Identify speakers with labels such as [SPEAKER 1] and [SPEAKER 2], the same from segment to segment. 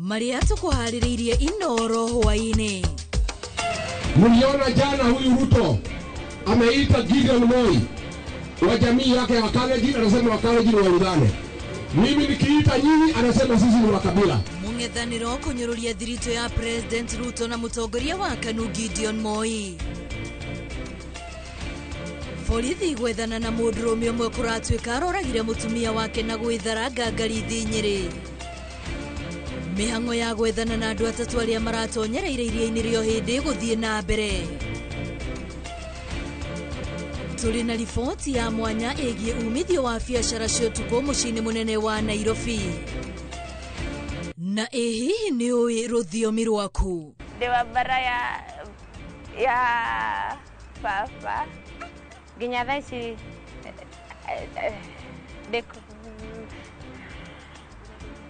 [SPEAKER 1] Maria tukuhaririirie Inoro hwaini.
[SPEAKER 2] Mliona jana huyu Ruto ameita Gideon Moi wa jamii yake ya Wakalenjin, anasema Wakalenjin ni waungane. Mimi nikiita nyinyi anasema sisi ni wakabila.
[SPEAKER 1] Mungethaniro kunyururia thirito ya President Ruto na mutongoria wa KANU Gideon Moi. Borithi gwethana na mũndũrũme ũmwe kũratuĩka aroragire mũtumia wake na gwĩthara ngarithi Nyeri. Mĩhang'o ya gwethana na andũ atatũ arĩa maratonyereire iria-inĩ rĩo hĩndĩ gũthiĩ na mbere. Tũrĩ na riboti ya mwanya ĩgiĩ umithio wa biacara cia ũtukũ mũciĩ-inĩ mũnene wa Nairobi. Na hihi nĩ ũĩ rũthiomi rwaku?
[SPEAKER 3] Dewa bara ya papa ginya thaici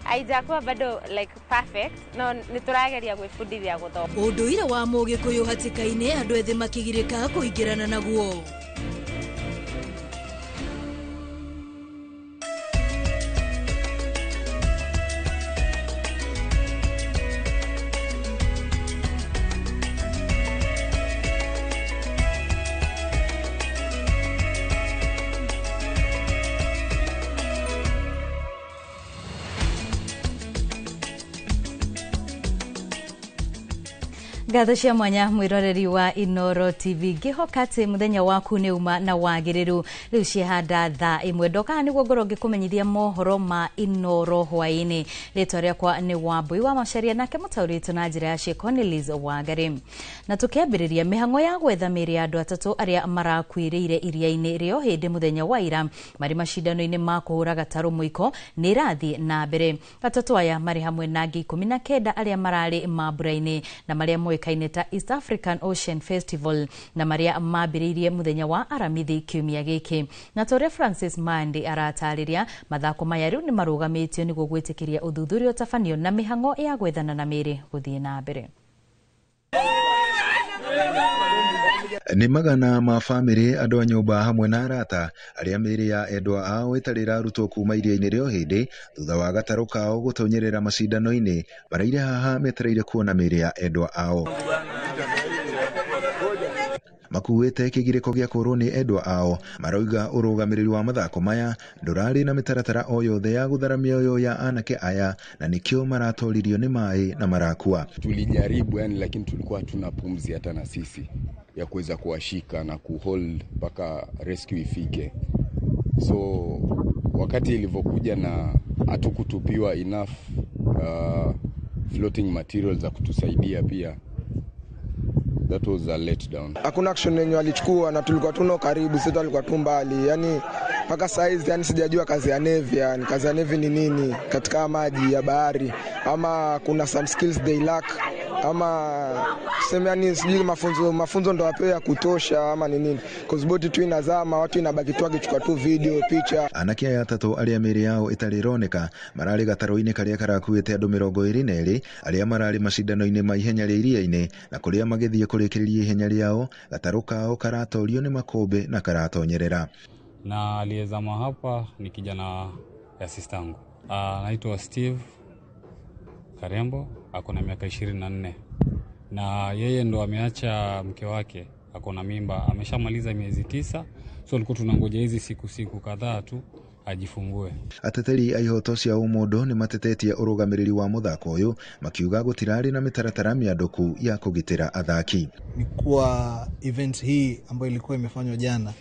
[SPEAKER 3] aijakuwa bado like perfect no niturageria gwĩbundithia gũthoma.
[SPEAKER 1] Ũndũire wa Mũgĩkũyũ hatĩka-inĩ andũ ethĩ makĩgirĩka kũingĩrana naguo. Gatho cia mwanya mwiroreri wa Inoro TV ngihokate muthenya waku ni uma na wagiriru riu cihanda thaa imwe ndoka niguo ngoro ngikumenyithia mohoro ma Inoro hwaini ritwa riakwa ni Wambui wa Macharia nake mutaurite na njira ya Cornelius Wangari na tukiambiriria mihang'o ya gwetha mĩĩrĩ ya andũ atatũ aria marakuĩrĩire iria-inĩ rĩo hĩndĩ muthenya wa ira mari macindano-inĩ ma kuhura gatarũ mũiko ni irathi na mbere. Atatũ aya mari hamwe na angĩ 19 aria marari mambura-inĩ na maria kaineta East African Ocean Festival na maria mambiririe muthenya wa aramithi kiumia giki na tore Francis Mandi aratariria mathako maya riu ni marugamitio niguo gwitikiria uthuthuria utafanio na mihang'o ya gwethana na mĩĩrĩ guthii na mbere.
[SPEAKER 4] Ni magana ma family andũ a nyũmba hamwe na arata arĩa mĩĩrĩ ya endwa ao ĩtarĩ ĩrarutwo kuma iria-inĩ rĩo hĩndĩ thutha wa gatarũ kao gũtonyerera macindano-inĩ maraire haha metereire kuona mĩĩrĩ ya endwa ao. Makuĩte kĩgirĩko gĩa kũrwo nĩ endwa ao maroiga ũrũgamĩrĩri wa mathako maya ndũrarĩ na mĩtaratara o yothe ya gũtharamia mĩoyo ya anake aya na nikio maratoririo nĩ maĩ na marakua.
[SPEAKER 5] Tulijaribu lakini tulikuwa hatuna pumzi hata na sisi ya kuweza kuwashika na kuhold mpaka rescue ifike. So wakati ilivyokuja na hatukutupiwa enough floating materials za kutusaidia pia, that was a letdown.
[SPEAKER 6] Hakuna action yenye walichukua na tulikuwa tuno karibu, sisi tulikuwa tu mbali. Yani mpaka saizi yani sijajua kazi ya Navy, yani kazi ya Navy ni nini katika maji ya bahari, ama kuna some skills they lack, ama sema yani sijui mafunzo ndo wapewa ya kutosha ama ni nini, cause boti tu inazama, watu inabaki tu akichukua tu video picha.
[SPEAKER 4] Anake aya atatũ arĩa mĩĩrĩ yao ĩtarĩ ĩroneka mararĩ gatarũ-inĩ karĩa karakuĩte andũ 22 arĩa mararĩ macindano-inĩ ma ihenya rĩa iria-inĩ na kũrĩa magĩthiĩ kũrĩkĩrĩria ihenya rĩao gatarũ kao karatorio nĩ makũmbĩ na karatonyerera.
[SPEAKER 7] Na aliyezama hapa ni kijana ya sistangu. Anaitwa Steve Karembo, ako na miaka 24. Na yeye ndo ameacha mke wake, ako na mimba, ameshamaliza miezi 9. So tulikuwa tunangoja hizi siku kadhaa tu ajifungue.
[SPEAKER 4] Ateteri a ihoto cia ũmũndũ nĩ matetetie ũrũgamĩrĩri wa mũthako ũyũ makiuga gũtirarĩ na mĩtaratara mĩandũku ya kũgitĩra athaki.
[SPEAKER 8] Ni kuwa event hii ambayo ilikuwa imefanywa jana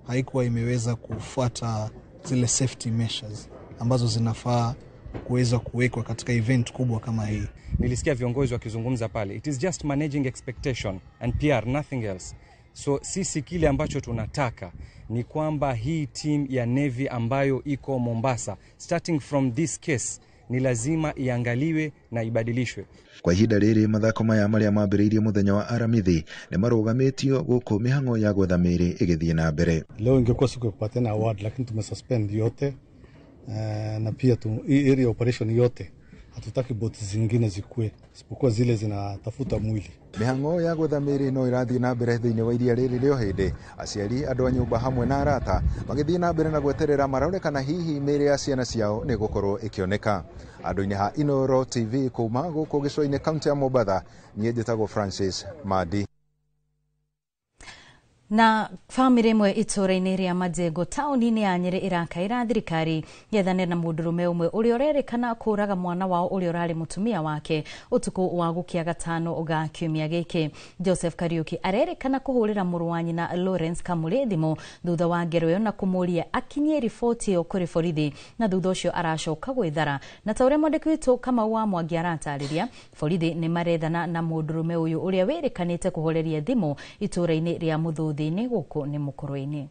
[SPEAKER 8] haikuwa imeweza kufuata zile safety measures ambazo zinafaa kuweza kuwekwa katika event kubwa kama hii.
[SPEAKER 9] Nilisikia viongozi wakizungumza pale, it is just managing expectation and PR, nothing else. So sisi kile ambacho tunataka ni kwamba hii team ya Navy ambayo iko Mombasa, starting from this case, ni lazima iangaliwe na ibadilishwe.
[SPEAKER 4] Kwa ihinda rĩrĩ mathako maya marĩa mambĩrĩirie muthenya wa aramithi nĩ marugamitio gũkũ mĩhang'o ya gwetha mĩĩrĩ ĩgĩthiĩ na mbere.
[SPEAKER 10] Leo ingekuwa siku ya kupatiana award lakini tumesuspend yote na pia area operation yote hatutaki boti zingine zikue isipokuwa zile zinatafuta mwili.
[SPEAKER 4] Mihango ya gwetha mĩĩrĩ no ĩrathiĩ na mbere thĩinĩ wa iria rĩrĩ rĩa Ohĩndĩ. Aciari, andũ a nyũmba hamwe na arata magĩthiĩ na mbere na gweterera marore kana hihi mĩĩrĩ ya ciana ciao nĩ gũkorwo ĩkĩoneka. Andũ-inĩ ha Inooro TV kuma gũkũ gĩcũa-inĩ kaunti ya Mombatha, niĩ njĩtagwo Francis Madi.
[SPEAKER 1] Na famĩlĩ ĩmwe itũũra-inĩ rĩa Majengo taũni-inĩ ya Nyeri ĩrakaĩra thirikari yethanĩre na mũndũrũme ũmwe ũrĩa ũrerĩkana kũũraga mwana wao ũrĩa ũrarĩ mũtumia wake ũtukũ wa gũkia gatano ga kiumia gĩkĩ. Joseph Kariuki arerĩkana kũhũrĩra mũrũ wa nyina Lawrence Kamũrĩ thimũ thutha wa ngero ĩyo na kũmũũria akinyie riboti ĩyo kũrĩ borithi, na thutha ũcio aracoka gwĩthara. Na ta ũrĩa mwandĩki witũ Kamau wa Mwangi aratarĩria, borithi nĩ marethana na mũndũrũme ũyũ ũrĩa wĩrĩkanĩte kũhoreria thimũ itũũra-inĩ rĩa Mũthũthi gũkũ nĩ mũkũrũ-inĩ.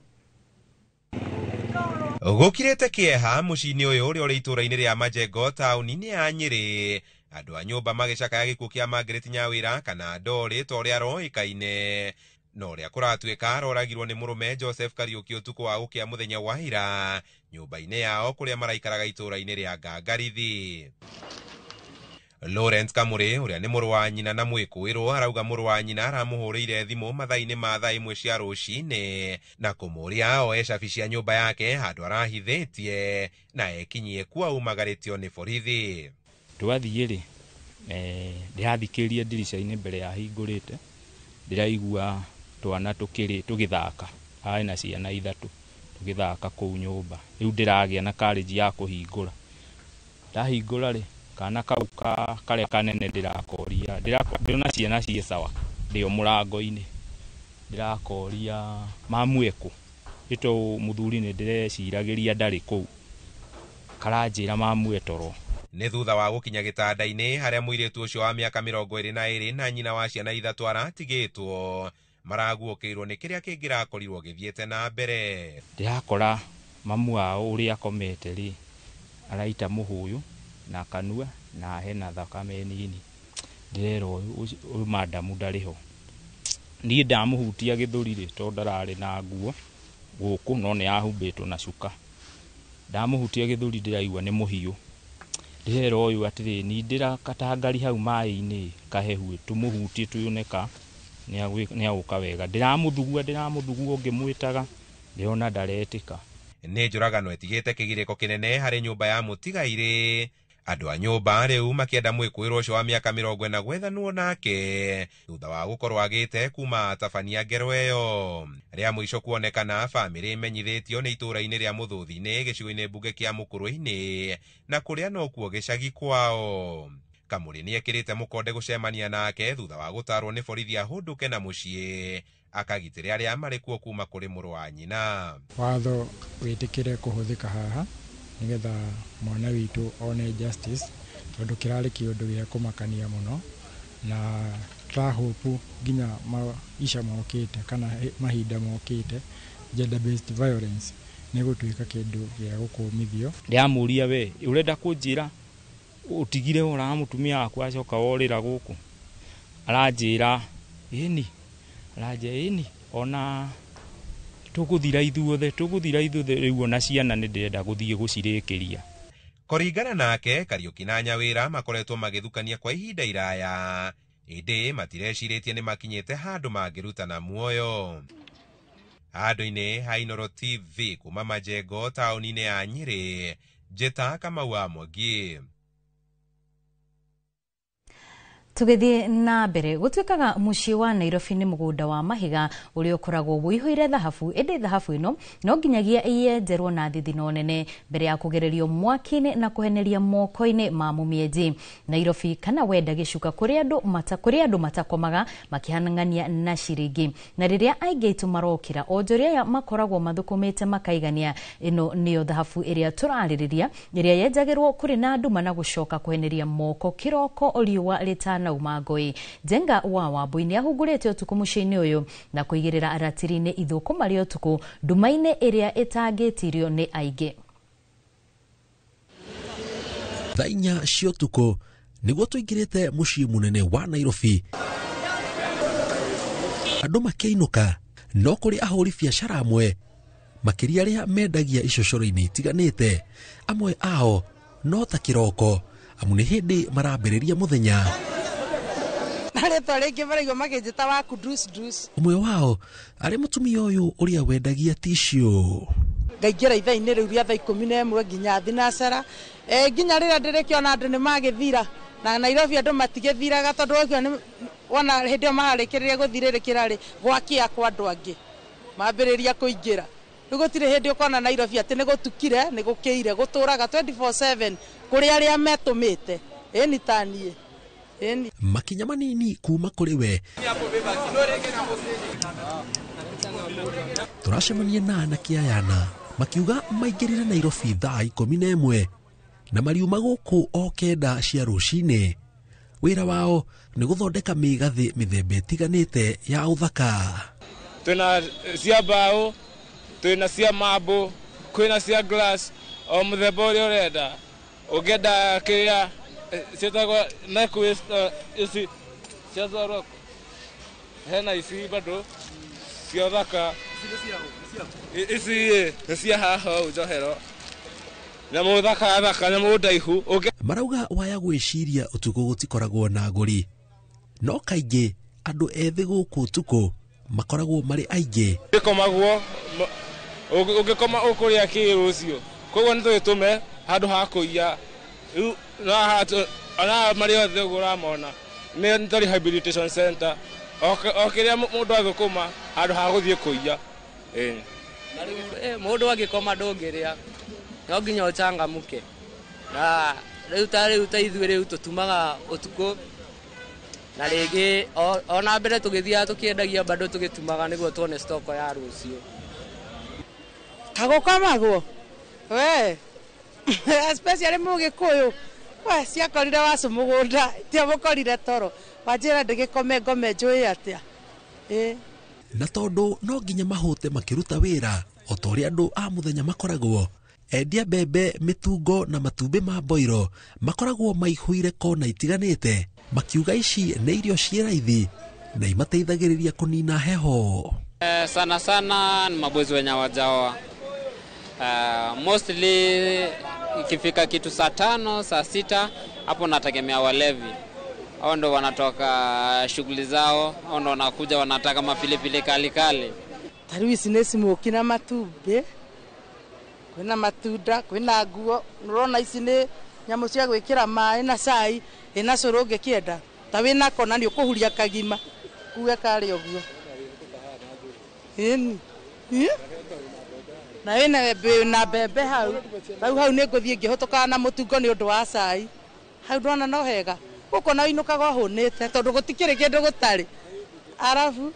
[SPEAKER 11] Gũkirĩte kĩeha mũciĩ-inĩ ũyũ ũrĩa ũrĩ itũũra-inĩ rĩa Majengo taũni-inĩ ya Nyeri. Andũ a nyũmba magĩcakaya gĩkuũ kĩa Margaret Nyawĩra kana Ndori ta ũrĩa aroĩkaine, na ũrĩa kũratuĩka aroragirwo nĩ mũrũme Joseph Kariuki ũtukũ wa gũkĩa mũthenya wa ira nyũmba-inĩ yao kũrĩa maraikaraga itũũra-inĩ rĩa Ngangarithi. Lawrence Kamũrĩ ũrĩa nĩ mũrũ wa nyina na mwĩkũĩrwo arauga mũrũ wa nyina aramũhũrĩire thimũ mathaa-inĩ ma thaa imwe cia rũcinĩ na kũmũũria oe cabi cia nyũmba yake handũ arahithĩtie na ekinyie kuo umagarĩtio nĩ borithi.
[SPEAKER 12] Twathiĩ-rĩ, ndĩrathikĩrĩria ndirica-inĩ mbere ya hingũrĩte, ndĩraigua twana tũgĩthaka, arĩ na ciana ithatũ tũgĩthaka kũu nyũmba. Rĩu ndĩragĩa na courage ya kũhingũra. Ndahingũra-rĩ, kana kau karĩa kanene ndĩrakoria, ndĩrona ciana ciĩ sawa ndĩ o mũrango-inĩ, ndĩrakoria mamu ekũ, ĩto mũthuri nĩ ndĩreciragĩria ndarĩ kũu, karanjĩra mamu etoro.
[SPEAKER 11] Nĩ thutha wa gũkinya gĩtanda-inĩ harĩa mũirĩtu ũcio wa mĩaka 22 na nyina wa ciana ithatũ aratigĩtwo maraguũkĩirwo nĩ kĩrĩa kĩngĩrakorirwo gĩthiĩte na mbere.
[SPEAKER 12] Ndĩrakora mamu wao ũrĩa akomete-rĩ araita mũhũyũ na kanua na hena thakame nini. Ndĩrera ũyũ madamu ndarĩ ho. Niĩ ndamũhutia gĩthũri-rĩ tondũ ndararĩ na nguo gũkũ no nĩ ahumbĩtwo na cuka. Ndamũhutia gĩthũri ndĩraigua nĩ mũhiũ. Ndĩrera ũyũ atĩrĩ ni ndĩrakatangari hau maĩ-inĩ kahehu tũmũhutie tuoneka nĩ agũka wega. Ndĩramũthugua ũngĩmwĩtaga ndĩrona ndaretĩka.
[SPEAKER 11] Nĩ njũragano etigĩte kĩgirĩko kĩnene harĩ nyũmba ya mũtigairĩ. Andũ a nyũmba rĩu makĩenda mwĩkũĩrwo ũcio wa mĩaka 40 gwethanwo nake thutha wa gũkorwo agĩte kuma tabania ngero ĩyo. Rĩa mũico kuonekana bamĩrĩ imenyithĩtio nĩ itũũra-inĩ rĩa Mũthũthi-inĩ gĩcigo-inĩ mbunge kĩa Mũkũrũ-inĩ na kũrĩa nokuo gĩcagi kwao. Kamũrĩ nĩ ekĩrĩte mũkonde gũcemania nake thutha wa gũtarwo nĩ borithi ahũndũke na mũciĩ akagitĩre arĩa marĩ kuo kuma kũrĩ mũrũ wa nyina.
[SPEAKER 13] Watho wĩtĩkĩre kũhũthĩka haha nĩgetha mwana witũ one justice, tondũ kĩrarĩ kĩũndũ gĩa kũmakania mũno, na hope nginya maisha mokĩte kana mahinda mokĩte gender based violence nĩ gũtuĩka kĩndũ gĩa gũkũmithio.
[SPEAKER 12] Ndĩramũria we ũrenda kũnjĩra ũtigire ũra mũtumia waku acoka worĩra gũkũ? Aranjĩra ĩni ona tũgũthira ithuothe rĩu ona ciana nĩ ndĩrenda gũthiĩ gũcirĩkĩria.
[SPEAKER 11] Kũringana nake, Kariuki na Nyawĩra makoretwo magĩthukania kwa ihinda iraya, ĩndĩ matireciirĩtie nĩ makinyĩte handũ mangĩrutana muoyo. Handũ-inĩ ha Inooro TV kuma Majengo taũni-inĩ ya Nyeri, njĩta Kamau wa Mwangi.
[SPEAKER 1] Tũgĩthiĩ na mbere, gũtuĩkaga mũciĩ wa Nairobi nĩ mũgũnda wa mahiga ũrĩa ũkoragwo wũihũire thahabu, ĩndĩ thahabu ĩno no nginyagia yenjerwo na thithino nene mbere ya kũgererio mwaki-inĩ na kũheneria moko-inĩ ma mũmĩenji. Nairobi kana wenda gĩcuka kũrĩ andũ matakomaga makĩhanang'ania na ciringi. Na rĩrĩa aingĩ aitũ marokĩra onjoria makoragwo mathũkũmĩte makaigania, ĩno nĩyo thahabu ĩrĩa tũrarĩrĩria, ĩrĩa yenjagĩrwo kũrĩ na nduma na gũcoka kũheneria moko kĩroko riũa rĩtana umangoi. Jenga wa Wambui nĩ ahungurĩte ũtukũ mũciĩ-inĩ ũyũ na kũigĩrĩra ratiri-inĩ ithũkũma rĩa ũtukũ nduma-inĩ ĩrĩa ĩtangĩtirio nĩ aingĩ.
[SPEAKER 14] Thaa 4 cia ũtukũ nĩguo tũingĩrĩte mũciĩ mũnene wa Nairobi. Andũ makĩinũka, no kũrĩ ahũri biacara amwe makĩria arĩa mendagia icocoro-inĩ itiganĩte. Amwe ao no ta kĩroko, amu nĩ hĩndĩ marambĩrĩria mũthenya. Ũmwe wao arĩ mũtumia ũyũ ũrĩa wendagia tissue.
[SPEAKER 15] Ngaingĩra ithaa-inĩ rĩu rĩa thaa 11 nginya thinacara nginya rĩrĩa ndĩrĩkĩona andũ nĩ magĩthira na Nairobi andũ matigĩthiraga tondũ wona hĩndĩ ĩyo mararĩkĩrĩria gũthirĩrĩkĩra rĩ gwakia kwa andũ angĩ mambĩrĩria kũingĩra. Rĩu gũtirĩ hĩndĩ ũkona Nairobi atĩ nĩ gũtukire nĩ gũkĩire gũtũraga 24/7 kũrĩ arĩa metũmĩte ĩni taniĩ.
[SPEAKER 14] Makinya manini kuma kũrĩ we tũracemania na anake ayana makiuga maingĩrire Nairobi thaa 11 na mariuma gũkũ o kenda cia rũcinĩ. Wĩra wao nĩ gũthondeka mĩgathĩ mĩthemba ĩtiganĩte ya ũthaka.
[SPEAKER 16] Twĩna cia mbaũ, twĩna cia marble, kwĩna cia glass, o mũthemba ũrĩa ũrenda. Ũngĩenda kĩrĩa ciĩtagwo necklace ici cia Zoroko, hena ici bado cia ũthaka. Ici nĩ cia haha njohero na mũthaka thaka na mũndaihu.
[SPEAKER 14] Marauga waya gwĩciria ũtukũ gũtikoragwo na ngũri, no kaingĩ andũ ethĩ gũkũ ũtukũ makoragwo marĩ aingĩ.
[SPEAKER 16] Ũngĩkoma ũkũrĩa kĩ rũciũ, koguo nĩ twĩtũme handũ ha kũiya. Ona marĩ othe ũramona nĩ rehabilitation center, o kĩrĩa mũndũ athũkũma handũ ha gũthiĩ kũiya.
[SPEAKER 17] Mũndũ agĩkoma ndũngĩrĩa, no nginya ũchangamke. Na rĩu ta ithuĩ rĩu tũtumaga ũtukũ na rĩngĩ ona mbere tũgĩthiaga tũkĩendagia bado tũgĩtumaga nĩguo tuone stock ya rũciũ.
[SPEAKER 15] Kagũkomagwo we especially Mũgĩkũyũ we ciakorire wacu mũgũnda tiamũkorire toro wanjĩra ndĩgĩkome ngome njũĩ atĩa.
[SPEAKER 14] Na tondũ no nginya mahũte makĩruta wĩra o ta ũrĩa andũ a mũthenya makoragwo, endia mbembe, mĩtungo na matumbĩ ma mboiro makoragwo maihũire kona itiganĩte, makiuga ici nĩ irio ciĩ raithi na imateithagĩrĩria kũnina heho.
[SPEAKER 18] Sana sana ni mabozi wenye wajaoa. Mostly ikifika kitu saa 5, saa 6 hapo nategemea walevi. Hao ndo wanatoka shughuli zao, hao ndo wanakuja wanataka mapilipili kali kali.
[SPEAKER 15] Tariu ici nĩ smoki na matumbĩ, kwĩna matunda, kwĩna nguo, urona ici nĩ nyamũ cia gwĩkĩra maĩ na cai, ina cũrũ ũngĩkĩenda. Ta wĩna kona nĩ ũkũhuria kagima, kuge karĩ ũguo. Na wĩna mbembe hau, hau nĩ ngũthiĩ ngĩhũtũkaga na mũtungo nĩ ũndũ wa cai. Hau ndona no hega. Gũkũ na inũkaga hũnĩte tondũ gũtikĩrĩ kĩndũ gũtarĩ. Arabu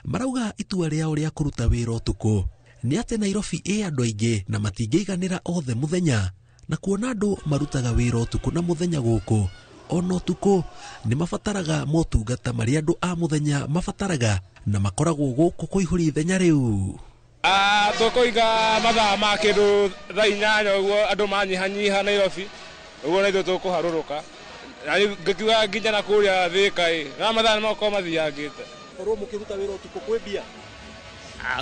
[SPEAKER 14] marauga itua rĩao rĩa kũruta wĩra ũtukũ nĩ atĩ Nairobi ĩ andũ aingĩ na matingĩiganĩra othe mũthenya, na kuona andũ marutaga wĩra ũtukũ na mũthenya gũkũ, ona ũtukũ nĩ mabataraga motungata marĩa andũ a mũthenya mabataraga na makoragwo gũkũ kũihũria ithenya rĩu.
[SPEAKER 16] Tũkũiga mathaa ma kĩndũ thaa 8 ũguo andũ manyihanyiha Nairobi, ũguo nĩ tũkũharũrũka. Ngĩkiuga nginya na kũrĩa Thĩka na mathaa nĩ makorwo mathiangĩte.
[SPEAKER 19] Korwo mũkĩruta wĩra ũtukũ kwĩ mbia?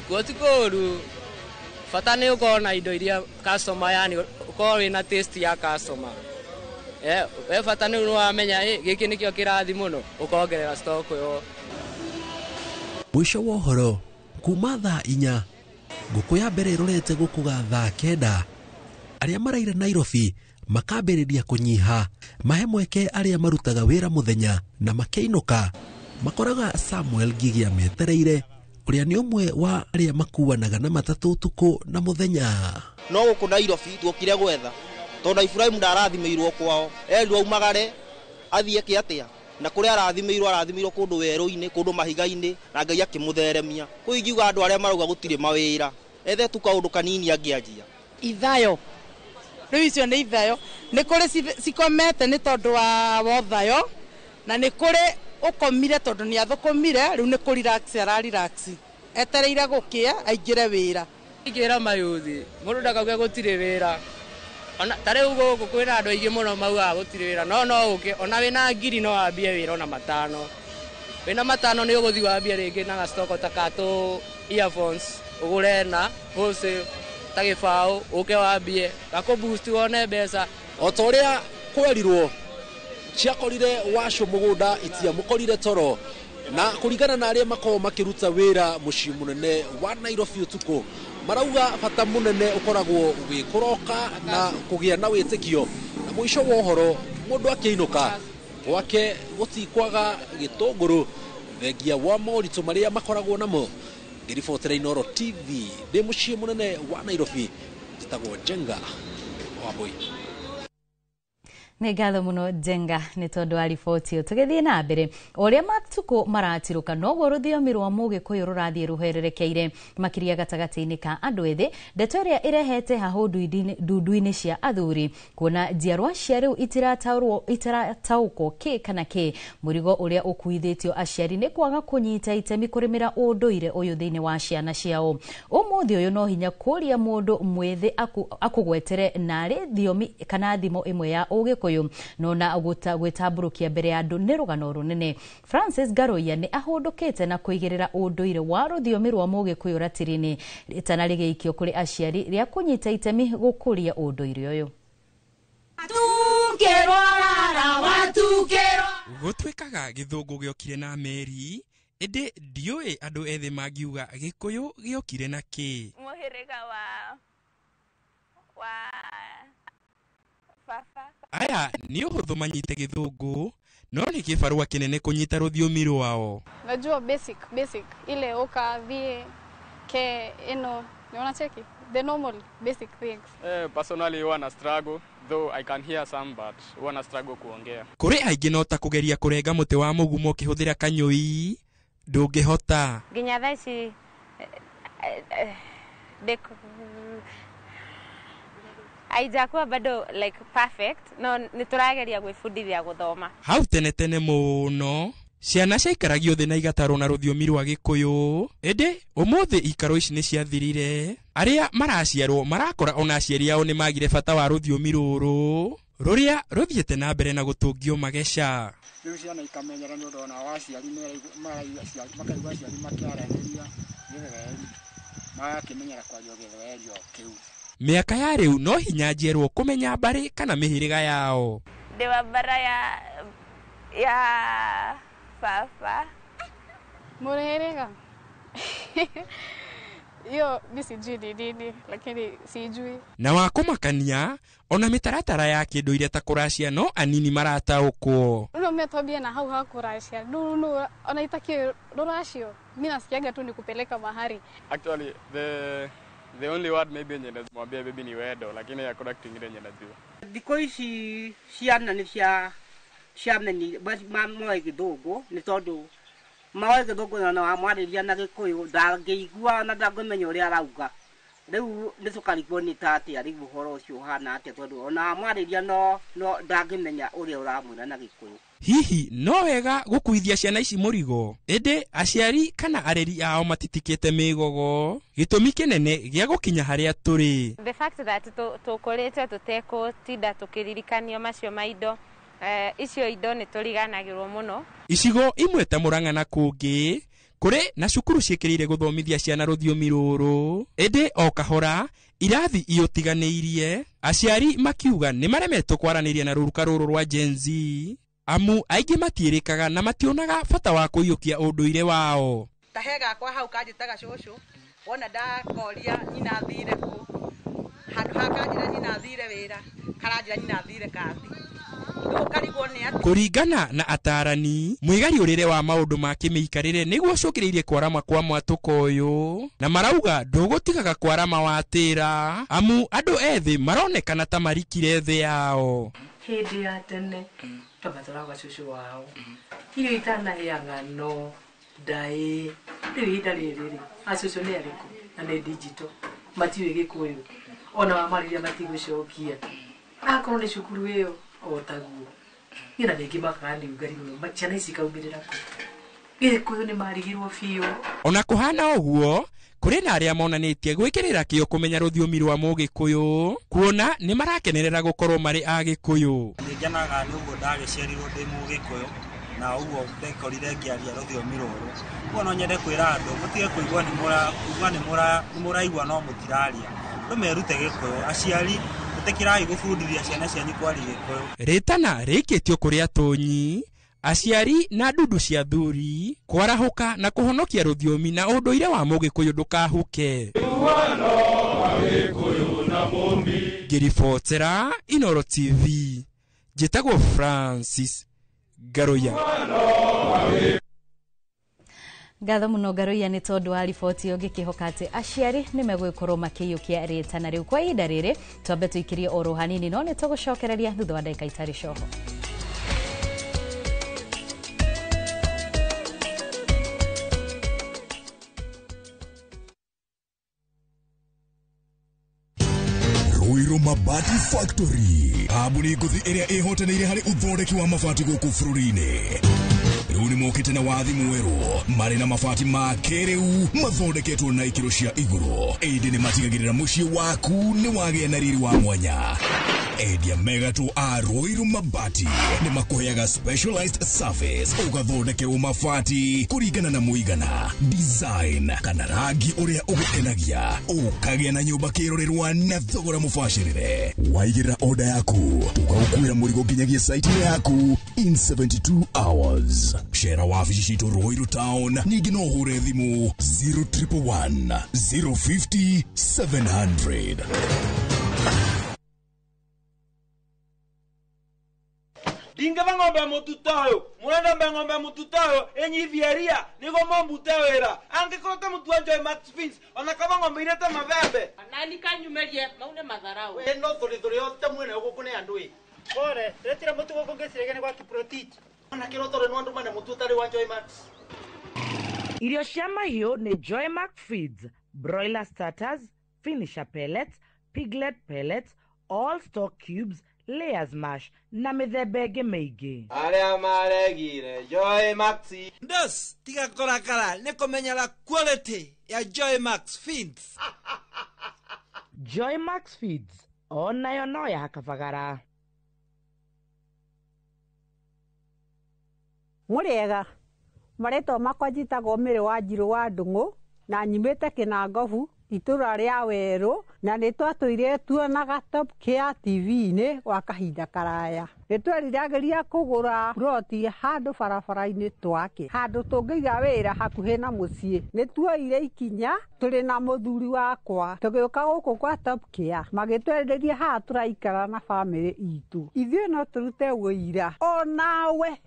[SPEAKER 17] Kuo ti kũru, bata nĩ ũkorwo na indo iria customer, yani ũkorwo wĩna taste ya customer. We bata nĩ wamenya gĩkĩ nĩkĩo kĩrathi mũno ũkongerera stock yo.
[SPEAKER 14] Mũico wa ũhoro kuma thaa 4 ngũkũ ya mbere ĩrorete gũkũga thaa 9, arĩa maraire Nairobi makambĩrĩria kũnyiha, mahe mweke arĩa marutaga wĩra mũthenya na makĩinũka. Makoraga Samuel Gigia metereire, ũrĩa nĩ ũmwe wa arĩa makuanaga na matatũ ũtukũ na mũthenya.
[SPEAKER 19] No gũkũ Nairobi tuokire gwetha tondũ Ibrahim ndarathimĩirwo kwao, erirwo aumagare athiĩ kĩatĩa, na kũrĩa arathimĩirwo kũndũ werũ-inĩ, kũndũ mahiga-inĩ, na Ngai akĩmũtheremia. Kũu ingiuga andũ arĩa marauga gũtirĩ mawĩra, ethe tu kaũndũ kanini angĩanjia.
[SPEAKER 15] Ithayo rĩu icio nĩ ithayo, nĩ kũrĩ cikomete nĩ tondũ wa thayo, na nĩ kũrĩ ũkomire tondũ nĩ athũkũmire, rĩu nĩ kũ-relax ara-relax etereire gũkĩa aingĩre wĩra.
[SPEAKER 17] Ingĩra mayuthi mũndũ ndakauge gũtirĩ wĩra, ta rĩu gũkũ kwĩna andũ aingĩ mũno maugaga gũtirĩ wĩra, no ũke ona wĩna ngiri no wambie wĩra ona 5. Wĩna 5 nĩ ũgũthiĩ wambie rĩngĩ na gastoko ta katũ earphones ũgũre na wholesale ta gĩbaũ ũke wambie gakũ boost wone mbeca.
[SPEAKER 19] O ta ũrĩa
[SPEAKER 14] kwerirwo ciakorire waco mugunda itia mukorire toro na kuringana na aria makoo makiruta wira mucii munene wa Nairobi utuku marauga bata munene ukoragwo wi kuroka na kugia na witikio na mwisho wa uhoro mundu akiinuka gwake gutikwaga gitunguru thengia wa moritu maria makoragwo namo. Ngiribotera Inooro TV ndi mucii munene wa Nairobi njitagwo Jenga Wambui.
[SPEAKER 1] Nĩ ngatho mũno Jenga nĩ tondũ wa riboti ĩyo. Tũgĩthiĩ na mbere, ũrĩa matukũ maratiruka noguo rũthiomi rwa Mũgĩkũyũ rũrathiĩ rũhererekeire makĩria gatagatĩ-inĩ ka andũ ethĩ. Ndeto ĩrĩa ĩrehete hahũ ndundu-inĩ cia athuri kuona njiarwa cia rĩu itirataũkwo kĩ kana kĩ. Mũrigo ũrĩa ũkuithĩtio aciari nĩ kwaga kũnyita itemi kũrĩmĩra ũndũire ũyũ thĩinĩ wa ciana ciao. Ũmũthĩ ũyũ no hinya kũria mũndũ mwĩthĩ akũgwetere narĩ thiomi kana thimo ĩmwe ya Ũgĩkũyũ nona gwĩtambũrũkia mbere ya andũ nĩ rũgano rũnene. Francis Garoia nĩ ahũndũkĩte na kũigĩrĩra ũndũire wa rũthiomi rwa Mũgĩkũyũ ratiri-inĩ rĩtana rĩgĩikio kũrĩ aciari rĩa kũnyita itemi gũkũria ũndũire ũyũ.
[SPEAKER 20] Gũtuĩkaga gĩthũngũ gĩokire na meri ĩndĩ ndiũĩ andũ ethĩ mangiuga Gĩkũyũ gĩokire na kĩ.
[SPEAKER 3] Mũhĩrĩga wa baba.
[SPEAKER 20] Aya nĩ ũhũthũ manyite gĩthũngũ no nĩ kĩbarũa kĩnene kũnyita rũthiomi rwao.
[SPEAKER 21] Najua basic ile ukavie ke ino niona cheki the normal basic things.
[SPEAKER 22] Personally wanna struggle though I can hear some but wanna struggle kuongea.
[SPEAKER 20] Kũrĩ aingĩ no ta kũgeria kũrenga mũtĩ wa mũgumo ũkĩhũthĩra kanyũi ndũngĩhota.
[SPEAKER 3] Nginya thaa ici aijakuwa bado like perfect no niturageria gwĩbundithia gũthoma.
[SPEAKER 20] Hau tene mũno ciana ciaikaragio thĩ na igatarwo na rũthiomi rwa Gĩkũyũ ĩndĩ ũmũthĩ ikaro ici nĩ ciathirire. Arĩa maraciarwo marakora ona aciari ao nĩ magire bata wa rũthiomi rũrũ rũrĩa rũthiĩte na mbere na gũtũngio mageca.
[SPEAKER 23] Rĩu ciana ikamenyera nĩ ũndũ ona wa aciari makaigua aciari makĩaranĩria Gĩthweri magakĩmenyera kwaria Gĩthweri o kĩu.
[SPEAKER 20] Mĩaka ya rĩu no hinya njerwo kũmenya mbarĩ kana mĩhĩrĩga yao.
[SPEAKER 3] Ndĩ wa mbara ya baba.
[SPEAKER 21] Mũhĩrĩga yo nisijui nini lakini sijui.
[SPEAKER 20] Na wa kũmakania ona mĩtaratara ya kĩndũire ta kũracia no anini marataũkwo.
[SPEAKER 21] Ndio metobia na hau hakuracia no ona itakio ruracio mimi nasikiaga tu nikupeleka mahari.
[SPEAKER 22] Actually the only word maybe yenye mwambia baby ni wendo lakini hakuna kitu kingine yenye najua.
[SPEAKER 24] Thikũ ici ciana nĩ ciameni mamoe gĩthũngũ nĩ tondũ maoe gĩthũngũ na wamwarĩria na Gĩkũyũ ndangĩigua na ndangĩmenya ũrĩa arauga. Rĩu nĩ tũkarigwo nĩ atĩa rĩu ũhoro ũcio ũhana atĩa tondũ ona wamwarĩria no ndangĩmenya ũrĩa ũramwĩra na Gĩkũyũ.
[SPEAKER 20] Hihi no wega gũkuithia ciana ici mũrigo ĩndĩ aciari kana areri ao matitikĩte mĩgogo gĩtũmi kĩnene gĩa gũkinya harĩa tũrĩ.
[SPEAKER 3] The fact that tũkũrĩte tũtekũtinda tũkĩririkanio macio maindo icio indo nĩ tũriganagĩrwo mũno. Icigo
[SPEAKER 20] imwe ta Mũrang'a na kũngĩ kũrĩ na cukuru ciĩkĩrĩire gũthomithia ciana rũthiomi rũrũ ĩndĩ o kahora irathi iotiganĩirie aciari makiuga nĩ maremetwo kwaranĩria na rũruka rũrũ rwa Gen Z amu aingĩ matiĩrĩkaga na mationaga bata wa kũiyũkia ũndũire wao.
[SPEAKER 25] Kahega kwa hau kanjĩtaga cũcũ wona ndakoria nyina thire ku handũ hakanjĩra nyina thire wĩra karanjĩra nyina thire kathi.
[SPEAKER 20] Kũringana na atarani mwĩgariũrĩre wa maũndũ ma kĩmĩikarĩre nĩguo cũkĩrĩirie kwarama kwa mwatũka ũyũ na marauga ndũgũtigaga kwarama watĩra amu andũ ethĩ maronekana ta marikire thĩ yao.
[SPEAKER 26] Hĩndĩ ya tene twabataraga cũcũ wao irio itanahĩa ng'ano ndaĩ rĩu ihinda rĩrĩ acũcũ nĩ arĩkũ na nĩ digital matiũĩ Gĩkũyũ ona wamarĩria matigũcokia akorwo nĩ cukuru ĩyo otaguo ina ningĩ makani ugarirwo ciana ici kaumĩrĩra kũ Gĩkũyũ nĩ marigirwo biũ. Ona
[SPEAKER 20] kũhana ũguo kũrĩ na arĩa monanĩtie gwĩkĩrĩra kĩyo kũmenya rũthiomi rwa Mũgĩkũyũ kuona nĩ marakenerera gũkorwo marĩ a Gĩkũyũ.
[SPEAKER 27] Nĩngenaga nĩ ũguo ndagĩciarirwo ndĩ Mũgĩkũyũ na ũguo ndekorire ngĩaria rũthiomi rũrũ. Kuo no nyende kwĩra andũ mũtige kũigua nĩ mũraigua no mũtiraria. No merute Gĩkũyũ aciari ĩtĩkĩrai gũbundithia ciana cianyu kwaria Gĩkũyũ.
[SPEAKER 20] Rĩtana rĩkĩtio kũrĩ Atonyi, aciari na ndundu cia thuri kwarahuka na kuhonokia rũthiomi na ũndũire wa Mũgĩkũyũ ndũkahuke. Ngĩribotera Inooro TV, njĩtagwo Francis Garoya.
[SPEAKER 1] Ngatho muno Garoya nĩ tondũ wa riboti ũngĩkĩhoka atĩ aciari nĩ megũkorwo makĩiyũkia rĩtana rĩu. Kwa ihinda rĩrĩ twambe tũikĩrie oro hanini, no nĩ tũgũcokereria thutha wa ndagĩka itarĩ coho.
[SPEAKER 2] Ruiru Mabati Factory, kambuni nguthi ĩrĩa ĩhotanĩire harĩ ũthondeki wa mabati gũkũ bũrũri-inĩ. Rĩu nĩ mokĩte na wathi mwerũ, marĩ na mabati ma kĩrĩu mathondeketwo na ikĩro cia igũrũ, ĩndĩ nĩ matigagĩrĩra mũciĩ waku nĩ wagĩa na riri wa mwanya. Endia megatũ a Ruiru Mabati nĩ makũheaga specialized service, ũgathondekerwo mabati kũringana na mũigana, design kana rangi ũrĩa ũgũkenagia, ũkagĩa na nyũmba kĩrorerwa na thogora mũbacĩrĩre. Waigĩrĩra order yaku, ũgagũkuĩra mũrigo nginyagia site yaku in 72 hours. Share wabici citũ Ruiru Town, ningĩ no ũhũre thimũ 0111 050 700.
[SPEAKER 5] Ingeva ng'ombe mututayo, murenda mbe ng'ombe mututayo, enyivieria, nigo mombute wera. Angekota mutu wa Joy Max Fins, onakava ng'ombe irete mavembe.
[SPEAKER 25] Nani kanyumerie, maune madharau.
[SPEAKER 5] No thori yote mwene huko ne andui.
[SPEAKER 24] Kore, retira mutu goko ngesirege kwa kiprotich.
[SPEAKER 5] Ona kirotore no andu mane mutu tari wa Joy Max.
[SPEAKER 6] Irio cia mahiũ nĩ Joy Max Feeds, broiler starters, finisher pellets, piglet pellets, all stock cubes, layers mash na mĩthemba ĩngĩ mĩingĩ.
[SPEAKER 5] Arĩa maregire Joy Max.
[SPEAKER 7] Ndos tiga korakara nĩ kũmenyera quality ya Joy Max Feeds.
[SPEAKER 6] Joy Max Feeds, onayo no ya kabagara.
[SPEAKER 8] Mũrĩega, marĩtwa makwa njĩtagwo Mĩrĩ wa Njirũ wa Ndung'u na nyumĩte Kĩnangobu itũra rĩa Werũ, na nĩ twatũire tuonaga Top Care TV-inĩ gwa kahinda karaya. Nĩ tweriragĩria kũgũra ploti handũ barabara-inĩ twake, handũ tũngĩiga wĩra hakuhĩ na mũciĩ. Nĩ tuoire ikinya, tũrĩ na mũthuri wakwa, tũgĩũka gũkũ kwa Top Care, magĩtwerirĩria haha tũraikara na bamĩrĩ itũ. Ithuĩ no tũrute wĩira, o nawe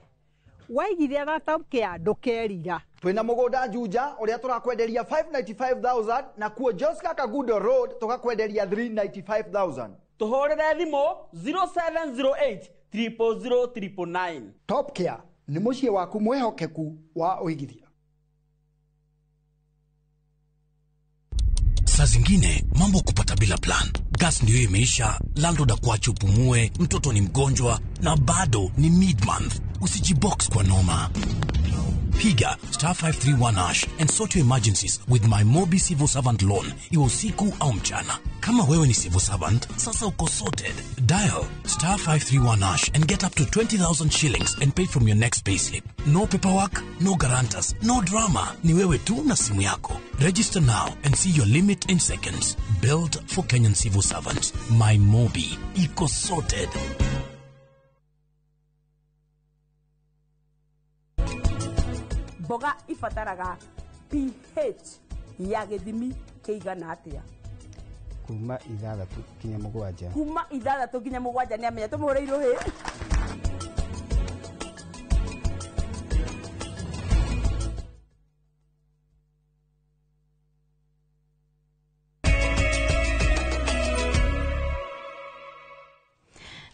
[SPEAKER 8] waigithia na Top Care ndũkerira.
[SPEAKER 9] Twina mũgũnda Juja ũrĩa tũrakwenderia 595,000 na kuo Joska Kagudo Road tũgakwenderia 395,000.
[SPEAKER 5] Tũhũrĩre thimũ 0708 000 999.
[SPEAKER 9] Top Care nĩ mũciĩ waku mwehokeku wa ũigithia.
[SPEAKER 14] Saa zingine mambo kupata bila plan. Gas ndio imeisha, landlord akuache upumue, mtoto ni mgonjwa na bado ni mid-month. Usijibox kwa noma. Piga *531# and sort your emergencies with my Mobi Civil Servant Loan, iwe usiku au mchana. Kama wewe ni civil servant, sasa uko sorted. Dial *531# and get up to 20,000 shillings and pay from your next payslip. No paperwork, no guarantors, no drama. Ni wewe tu na simu yako. Register now and see your limit in seconds. Built for Kenyan civil servants. My Mobi, iko sorted.
[SPEAKER 24] Boga ifataraga pH ya gĩthimi kĩigana atĩa?
[SPEAKER 10] Kuma 6 kinya 7.
[SPEAKER 24] Kuma 6 kinya 7 nĩ amenya tũmũhũre irũhĩ.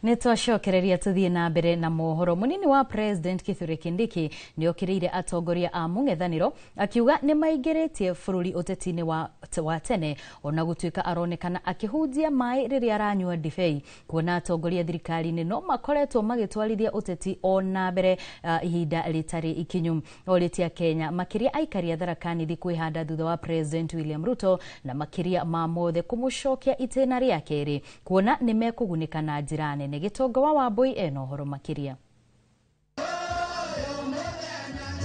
[SPEAKER 1] Nitwacokereria tuthie na mbere na mohoro. Munini wa President Kithure Kindiki nĩ okĩrĩire atongoria a mũng'ethanĩro akiuga nĩ maingĩrĩtie bũrũri ũteti-inĩ wa tene, ona gũtuĩka aronekana akĩhunjia maĩ rĩrĩa aranyua ndibei, kuona atongoria thirikari-inĩ no makoretwo magĩtwarithia ũteti ona mbere ihinda rĩtarĩ ikinyu. Orĩtia Kenya makĩria aikaria Tharaka Nithi kwĩhanda thutha wa President William Ruto na makĩria ma mothe kũmũcokia itĩna rĩa kerĩ, kuona nĩ mekũgunĩka na njĩra nene. Gitongo wa Wambui ena ũhoro makĩria.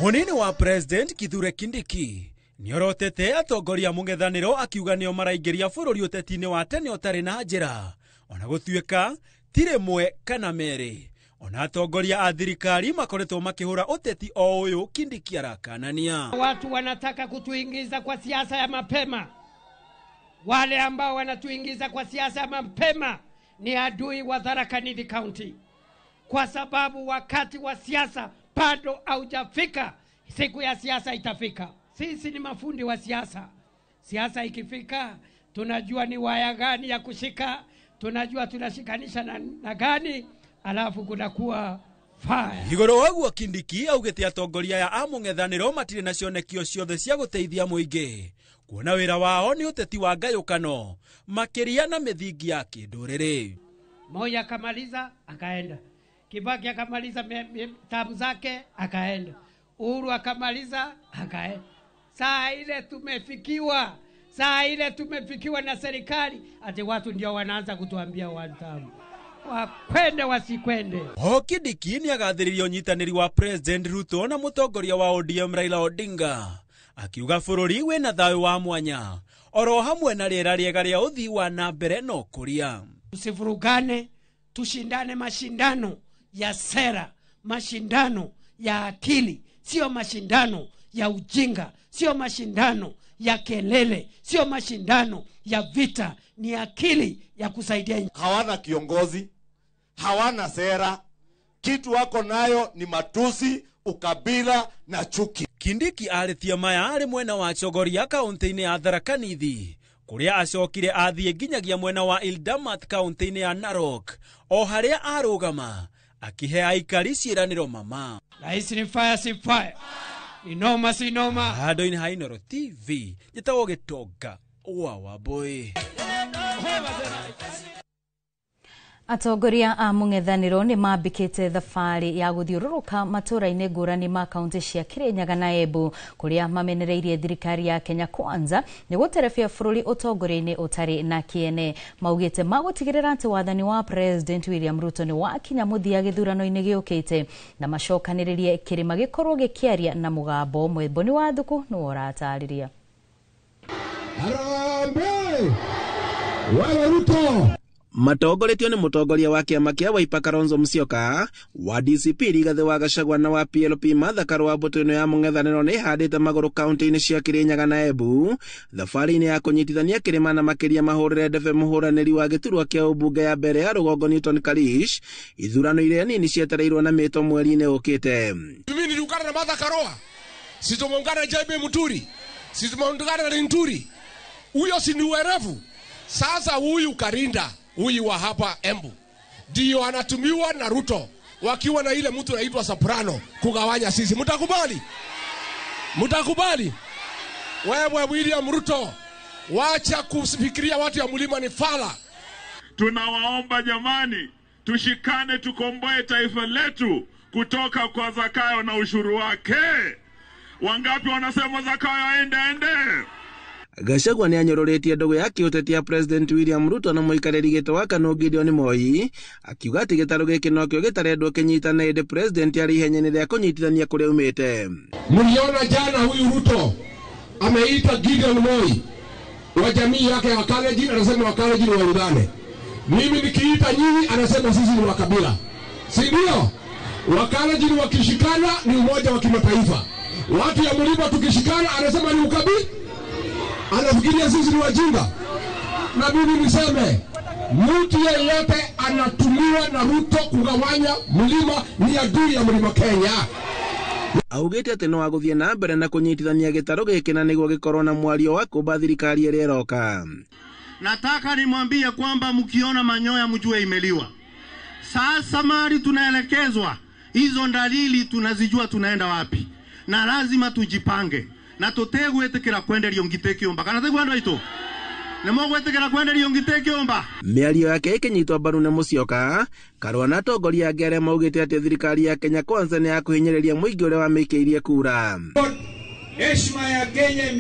[SPEAKER 20] Munini wa President Kithure Kindiki nĩorotete atongoria mũng'ethanĩro akiuga nĩo maraingĩria bũrũri ũteti-inĩ wa tene ũtarĩ na njĩra,
[SPEAKER 4] ona gũtuĩka tire mwe kana mere. Ona atongoria a thirikari makoretwo makihura uteti o uyu Kindiki arakanania.
[SPEAKER 11] Watu wanataka kutuingiza kwa siasa ya mapema. Wale ambao wanatuingiza kwa siasa ya mapema ni adui wa Tharaka Nithi County, kwa sababu wakati wa siasa bado haujafika. Siku ya siasa itafika. Sisi ni mafundi wa siasa. Siasa ikifika, tunajua ni waya gani ya kushika, tunajua tunashikanisha na gani, alafu kunakuwa fire.
[SPEAKER 4] Igoro waguo Kindiki augite atongoria ya amung'ethaniro matire na cionekio ciothe cia guteithia muingi, kuona wira wao ni uteti wa ngayukano makiria na mithingi ya kinduriri.
[SPEAKER 11] Moi akamaliza akaenda, Kibaki akamaliza tamu zake akaenda, Uhuru akamaliza akaenda. Saa ile tumefikiwa na serikali ati watu ndio wanaanza kutuambia one time. Wakwende wasikwende.
[SPEAKER 4] Kindiki ni agathiririo nyitaniri wa President Ruto na mutongoria wa ODM Raila Odinga, akiuga bururi wina thayu wa mwanya oro hamwe na riera riega ria uthii wa na mbere no kuria.
[SPEAKER 11] Tusivurugane, tushindane mashindano ya sera, mashindano ya akili, sio mashindano ya ujinga, sio mashindano ya kelele, sio mashindano ya vita, ni akili ya kusaidia.
[SPEAKER 12] Hawana kiongozi, hawana sera, kitu wako nayo ni matusi, ukabila na chuki.
[SPEAKER 4] Kindiki aritia maya ari mwena wa Chogoria kaunti-ini ya Tharaka Nithi, kuria acokire athie nginyagia mwena wa Ildamat kaunti-ini ya Narok, o haria arugama akihe aikari ciiraniro mama.
[SPEAKER 11] Rais ni fire si fire, ni noma si noma.
[SPEAKER 4] Handu-ini ha Inooro TV njitagwo Gitonga wa Wambui.
[SPEAKER 1] Atongoria a mung'ethaniro ni mambikite thabari ya guthiururuka matura-ini ngurani ma kaunti cia Kirinyaga na Embu, kuria mamenereirie thirikari ya Kenya Kwanza ni guterebia bururi utongoria-ini utari na kiene. Maugite magutigirira ati wathani wa President William Ruto ni wakinya muthia githurano-ini giukite na macokaniririe kirima gikorwo gikiaria na mugambo. Mwethoni wa Thuku ni woratariria.
[SPEAKER 13] Harambe wala Ruto
[SPEAKER 15] matongoretio ni mutongoria wa kiama kia Wiper Kalonzo Musyoka, wa DCP Rigathi wa Gachagua na wa PLP Martha Karua. Mbũtũ ya mũng'ethanĩro nĩ ĩhandĩte magũrũ kaunti-inĩ cia Kirinyaga na Embu thabarĩ-inĩ ya kũnyitithania kĩrĩma na makĩria mahũrĩre ndebe mũhũranĩri wa gĩturwa kĩa ũmbunge ya mbere ya rũgongo Newton Karish ithurano iria nini cietereirwo na mĩto mweri-inĩ ũkĩte.
[SPEAKER 13] Mimi niliungana na Martha Karua, sisi tumeungana na JB Muturi, sisi tumeungana na Linturi. Huyo si ni werevu. Sasa huyu Karinda, huyu wa hapa Embu ndio anatumiwa na Ruto wakiwa na ile mtu anaitwa Soprano kugawanya sisi. Mtakubali? Mtakubali? Wewe William Ruto, wacha kufikiria watu ya mlima ni fala.
[SPEAKER 16] Tunawaomba jamani, tushikane tukomboe taifa letu kutoka kwa Zakayo na ushuru wake. Wangapi wanasema Zakayo aende?
[SPEAKER 15] Gachagua ni anyororetie ndogo ya kiuteti ya President William Ruto na muikariri gito wa KANU Gideon Moi, akiuga ati gitaro giki nokio gitarendwo kinyitana indi President ari ihenyaini ria kunyitithania kuria umite.
[SPEAKER 13] Mliona jana huyu Ruto ameita Gideon Moi wa jamii yake ya Wakalenjin, anasema Wakalenjin waungane. Mimi nikiita nyinyi anasema sisi ni wakabila. Si ndio? Wakalenjin wakishikana ni umoja wa kimataifa. Watu ya mlima tukishikana anasema ni ukabila. Anafikiria sisi ni wajinga. Na mimi niseme, mtu yeyote anatumiwa na Ruto kugawanya mlima ni adui ya mlima Kenya.
[SPEAKER 15] Augite ati no aguthie na mbere na kunyitithania gitaro giki na niguo gikorwo na mwario wa kumba thirikari ĩrĩa ĩroka.
[SPEAKER 16] Nataka nimwambie kwamba mkiona manyoya mjue imeliwa. Sasa mali tunaelekezwa, hizo dalili tunazijua tunaenda wapi, na lazima tujipange na tutegwetekera kwenderio ngitekiomba. Kana tegwandwa ito nemo gwetekera kwenderio ngitekiomba.
[SPEAKER 15] Mĩario yake ikinyitwo mbaru nĩ Musyoka, Karua na atongoria angĩ arĩa maugĩte atĩ thirikari ya Kenya Kwanza nĩ ya kũhinyĩrĩria mũingĩ ũrĩa wamĩikĩirie kura.
[SPEAKER 18] Heshima ya Kenya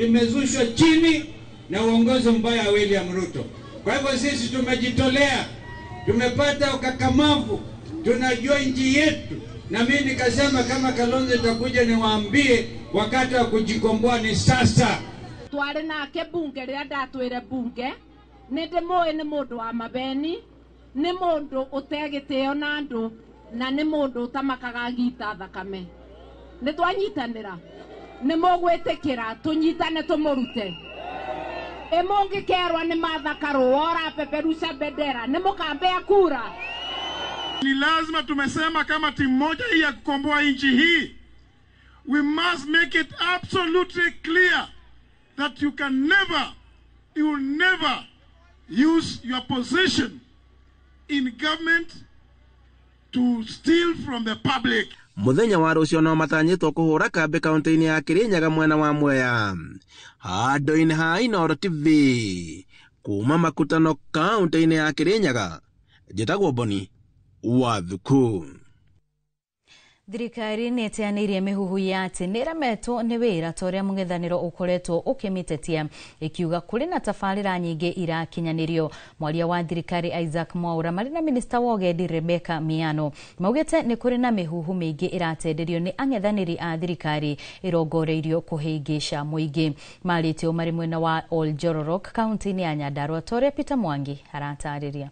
[SPEAKER 18] imezushwa chini na uongozi mbaya wa William Ruto. Kwa hivyo sisi tumejitolea, tumepata ukakamavu, tunajua nchi yetu. Na mimi nikasema kama Kalonzo itakuja niwaambie wakati wa kujikomboa ni sasa.
[SPEAKER 28] Tware nake bunge rĩa ndatwire bunge
[SPEAKER 3] nende moe ne mundu wa mabeni ne mundu utegiteo na andu na ne mundu utamakaga gita thakame ne twanyitanira ne mogwetekera tunyitane tumurute emongekerwa ne mathakaru ora peperusha bendera ne mukambea kura.
[SPEAKER 16] Ni lazima tumesema kama timu moja hii ya kukomboa nchi hii, we must make it absolutely clear that you will never use your position in government to steal from the public.
[SPEAKER 15] Muthenya wa rucio no matanyitwo kuhura kambi kaunti-ini ya Kirinyaga mwena wa Mwea. Handu-ini ha Inooro TV kuma Makutano kaunti-ini ya Kirinyaga, njitagwo Boni Wathuku.
[SPEAKER 1] Thirikari nĩ ĩteanĩirie mĩhuhu ya atĩ nĩ ĩremetwo nĩ wĩra ta ũrĩa mũng'ethanĩro ũkoretwo ũkĩmĩtetia, ĩkiuga kũrĩ na tabarĩra nyingĩ irakinyanĩrio. Mwaria wa thirikari Isaac Mwaura marĩ na minista wa ũgendi Rebecca Miano maugĩte nĩ kũrĩ na mĩhuhu mĩingĩ iratenderio nĩ ang'ethanĩri a thirikari ĩrongoreirio kũhĩngĩca mũingĩ. Marĩtio marĩ mwena wa Oljororok kaunti-inĩ ya Nyandarua ta ũrĩa Peter Mwangi aratarĩria.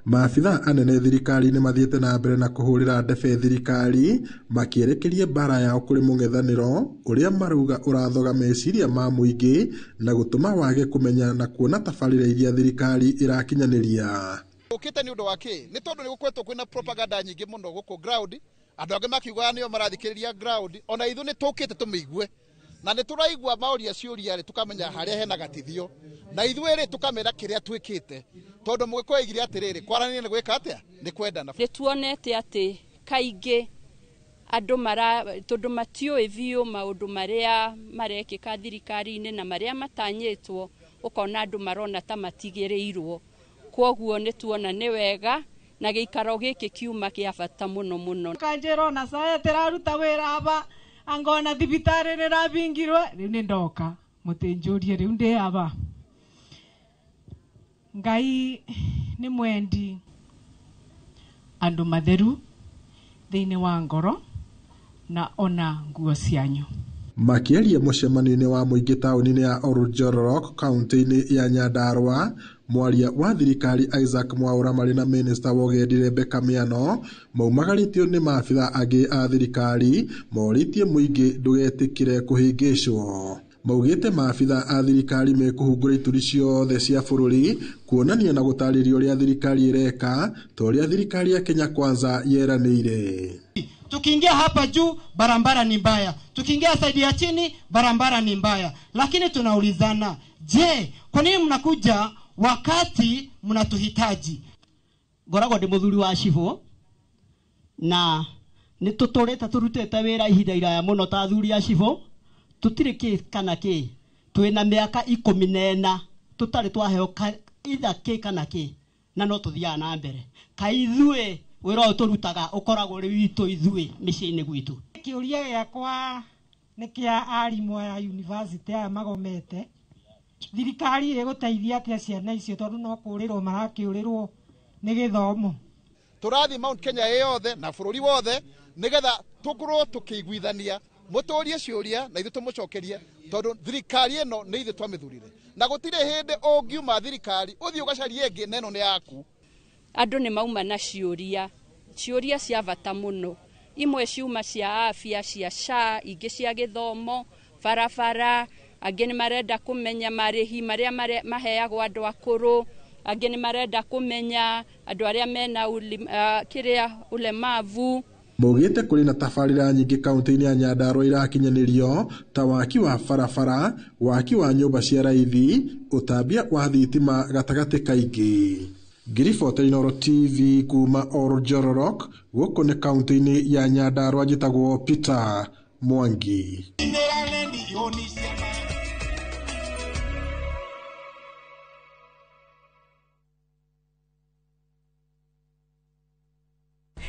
[SPEAKER 17] Maafitha anene thirikari nĩ mathiĩte na mbere na kũhũrĩra ndebe thirikari makĩerekerie bara yao kũrĩ mũng'ethanĩro ũrĩa maruga ũrathoga meciria ma mũingĩ na gũtũma wage kũmenya na kuona tabarĩra iria thirikari irakinyanĩria.
[SPEAKER 19] Ũkĩte nĩ ũndũ wa kĩ? Nĩ tondũ nĩ gũkoretwo kwĩna propaganda nyingĩ mũno gũkũ ground, andũ angĩ makiuga nĩo marathikĩrĩria ground, ona ithuĩ nĩ tũkĩte tũmĩigue na nĩ tũraigua maũria ciũria rĩ tukamenya harĩa hena gatithio na ithuĩ rĩ tukamera kĩrĩa twĩkĩte tondu mũgĩkũyũ igire atĩrĩrĩ kwaranĩria nĩ gwĩka atĩa nĩ kwendana.
[SPEAKER 3] Nĩ tuonete atĩ kaingĩ andũ tondũ matiũĩ biũ maũndũ marĩa marekĩka thirikari-inĩ na marĩa matanyĩtwo, ũkona andũ marona ta matigĩrĩirwo. Kwoguo nĩ tuona nĩ wega na gĩikaro gĩkĩ kiuma kĩa bata mũno mũno. Kanjĩro na sae teraruta wĩra haba angona thibitarĩ rĩrabingirwe rĩu nĩ ndoka mũtĩnjũrie rĩu ndĩ haba. Ngai nĩ mwendi andũ matheru thĩinĩ wa ngoro na ona nguo cianyu.
[SPEAKER 17] Makĩaria mũcemanio-inĩ wa mũingĩ taũni-inĩ ya Oljororok kaunti-inĩ ya Nyandarua, mwaria wa thirikari Isaac Mwaura marĩ na minista wa ũgendi Rebecca Miano maumagarĩtio nĩ maabitha angĩ a thirikari morĩtie mũingĩ ndũgetĩkĩre kũhĩngĩcwo. Maugĩte maabitha a thirikari mekũhungũra ituri ciothe cia bũrũri kuonania na gũtarĩria ũrĩa thirikari ĩreka ta ũrĩa thirikari ya Kenya Kwanza yeranĩire.
[SPEAKER 21] Tukiingia hapa juu barabara ni mbaya, tukiingia saidi ya chini barabara ni mbaya, lakini tunaulizana, je, kwa nini mnakuja wakati mnatuhitaji? Ngoragwo ndi muthuri wa Cibo na ni tutoreta turutete wira ihinda iraya muno ta athuri a Cibo, tutire ki kana ki twina miaka 14 tutari twaheo itha ki kana ki na no tuthia na mbere kaithue wira uturutaga ukoragwo ri witu ithui micii-ini gwitu.
[SPEAKER 3] Kiuria giakwa ni kia arimũ ya university aya magomete, thirikari ĩgũteithia atĩa ciana icio tondu no kũrĩrwo marakĩũrĩrwo nĩ gĩthomo.
[SPEAKER 19] Tũrathi Mount Kenya yothe na bũrũri wothe nigetha tukorwo tukĩiguithania mũtũrie ciũria na ithuĩ tũmũcokerie tondu thirikari ĩno nĩ ithuĩ twamĩthurire na gũtirĩ hĩndĩ ũngiuma thirikari ũthiĩ ũgacarie ĩngĩ na ĩno nĩ yaku.
[SPEAKER 3] Andũ nĩ mauma na ciũria cia bata mũno, imwe ciuma cia afya cia SHA, ingĩ cia gĩthomo, barabara, angĩ nĩ marenda kũmenya marĩhi marĩa maheagwo andũ akũrũ, angĩ nĩ marenda kũmenya andũ arĩa mena ulemavu.
[SPEAKER 17] Maugĩte kũrĩ na tabarĩra nyingĩ kaunti-inĩ ya Nyandarua irakinyanĩrio ta waki wa barabara, waki wa nyũmba cia raithi, ũtambia wa thitima gatagatĩ kaingĩ. Ngiriboteri Inooro TV kuma Oljororok gũkũ nĩ kaunti-inĩ ya Nyandarua, njĩtagwo Peter Mwangi.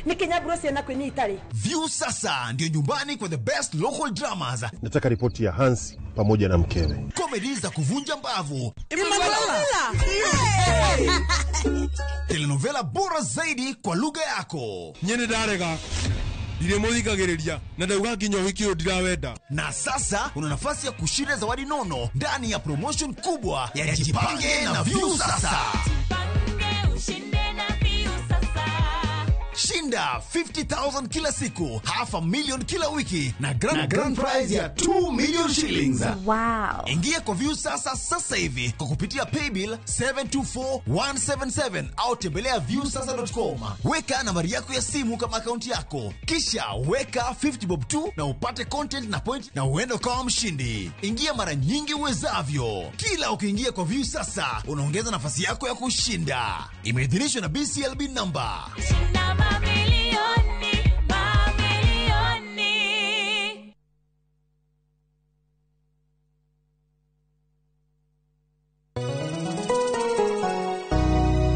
[SPEAKER 22] Ni Kenya Bruce na kwenye Itali.
[SPEAKER 2] View sasa ndio nyumbani kwa the best local dramas.
[SPEAKER 23] Nataka ripoti ya Hans pamoja na mkewe.
[SPEAKER 2] Comedy za kuvunja mbavu. Telenovela bora zaidi kwa lugha yako.
[SPEAKER 13] Nyeni darega.
[SPEAKER 5] Ndiremuthikagiriria na ndauga nginya uhiki uyu ndirawenda.
[SPEAKER 6] Na sasa una nafasi ya kushinda zawadi nono ndani ya promotion kubwa ya Jipange na View Sasa. Shinda 50,000 kila siku, $500,000 kila wiki na grand prize ya 2 million shillings.
[SPEAKER 7] Wow.
[SPEAKER 6] Ingia kwa View sasa hivi kwa kupitia paybill 724177 au tembelea viewsasa.com. Weka nambari yako ya simu kama akaunti yako, kisha weka 50 bob tu na upate content na point na uende kama mshindi. Ingia mara nyingi uwezavyo. Kila ukiingia kwa View Sasa unaongeza nafasi yako ya kushinda. Imeidhinishwa na BCLB number.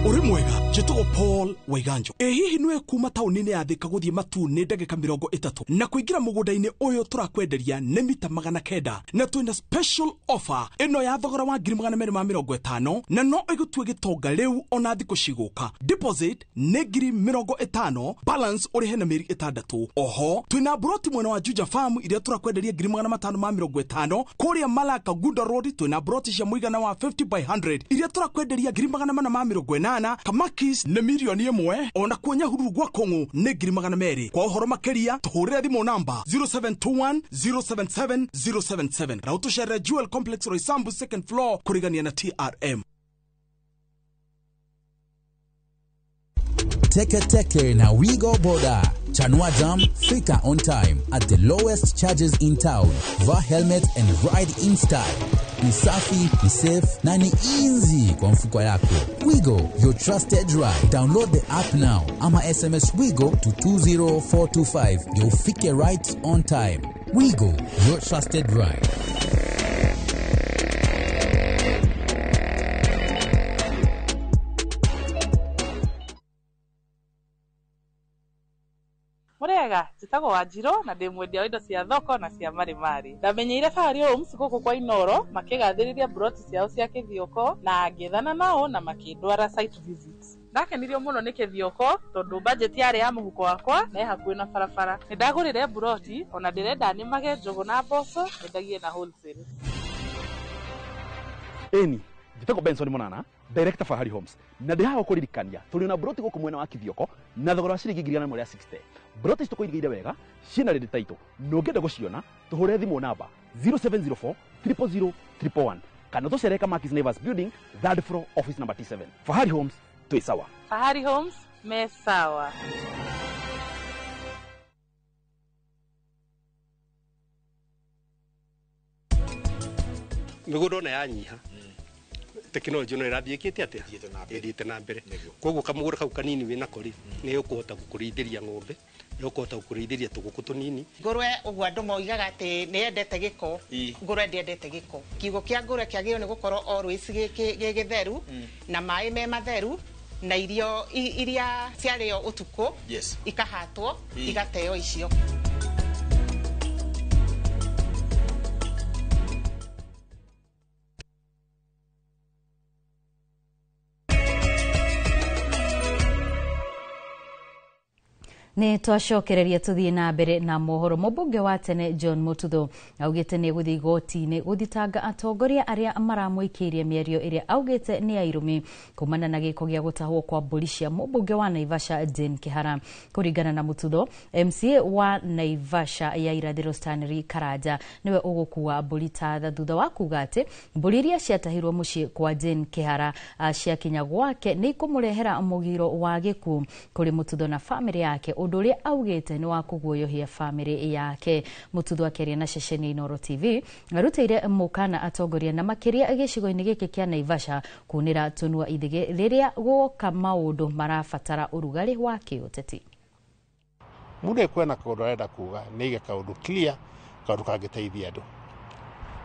[SPEAKER 8] Uri mwega, jitugo Paul Waiganjo. Hihi nwe kuma taunini ya Thika guthie Matune ndagika 30 na kuingira mugundaini uyu turakwenderia ni mita 900 na twina special offer ino ya thogora wa 250 na no igutue gitonga riu ona thiko ciguka. Deposit ni 50, balance uri hena meri 6. Oho twina broti mwena wa Juja Farm iria turakwenderia 550 kuria Malaka Gunda Road. Twina broti cia muigana wa 50 by 100 iria turakwenderia 480 Kamakis ne milioni 1 ona kuonya hururu gwa Kongo ne 200. Kwa uhoro makeria tuhurire thimo namba 0721 077 077 na utushere Jewel Complex Roysambu second floor kurigania na TRM.
[SPEAKER 25] Teke na Wigo Boda. Chanua Jam, fika on time at the lowest charges in town. Va helmet and ride in style. Ni safi, ni safe, na ni easy kwa mfuko yako. Wigo, your trusted ride. Download the app now. Ama SMS Wigo to 20425. You'll fike right on time. Wigo, your trusted ride.
[SPEAKER 26] Murega, jitago Wanjiro na ndimwendia indo cia thoko na cia marimari. Ndamenyeire Fahari Homes guku kwa Inoro makigathiriria broti ciao cia kithioko na ngithana nao na makindwara site visits. Ndakenirio muno ni kithioko tondu budget yari ya muhuko wakwa na hakuhi na barabara. Ndagurire broti ona ndirenda nimage njogo na mboco ndendagie na wholesale.
[SPEAKER 27] Eni, jitago Benson Monana, Director Fahari Homes. Na ndihaho kuririkania tuli na broti guku mwena wa kithioko na thogora wa ciringi 160. Broti citoko irigire wega ciina redi taito nongenda guciona tuhure thimo namba 0704 000 111 kana tucereka Markis Nevers Building 3rd floor office number T7. Fahari Homes tui sawa.
[SPEAKER 26] Fahari Homes me sawa.
[SPEAKER 28] Migudo na yanyiha teknolojia no irathiikite atia ithiite na mbere koguo kamugura kau kanini wina kori ni ukuhota gukurithiria ng'ombe ni ukuhota gukurithiria tuguku tunini.
[SPEAKER 29] Ngurwe uguo andu moigaga ati ni endete giko, ngurwe ndiendete giko. Kiugo kia ngurwe kiagirwo ni gukorwo always githeru na mai me matheru na irio iria ciario utuku ikahatwo igateo icio.
[SPEAKER 1] Ni twacokereria tuthie na mbere na mohoro. Mubunge wa tene John Mututho augite ni guthii goti-ini guthitanga atongoria aria maramuikirie mierio iria augite ni ya irumi kumana na giko gia gutahwo kwa mburi cia mubunge wa Naivasha Jane Kihara. Kuringana na Mututho, MCA wa Naivasha ya irathiro Stanley Karanja niwe ugukua mburi ta thutha wa kuga ati mburi iria ciatahirwo mucii kwa Jane Kihara ciakinya gwake ni kumurehera mugiro wa giku kuri Mututho na family yake, undu uria augite ni wa kuguoyohia family yake. Mututho akeria na ceceni Inoro TV arutire mukana atongoria na makiria gicigo-ini giki kia Naivasha kunira tunua ithige riria guoka maundu marabatara urugari wa kiuteti.
[SPEAKER 30] Mundu ekwena kaundu arenda kuga niige kaundu clear, kaundu kangiteithia andu.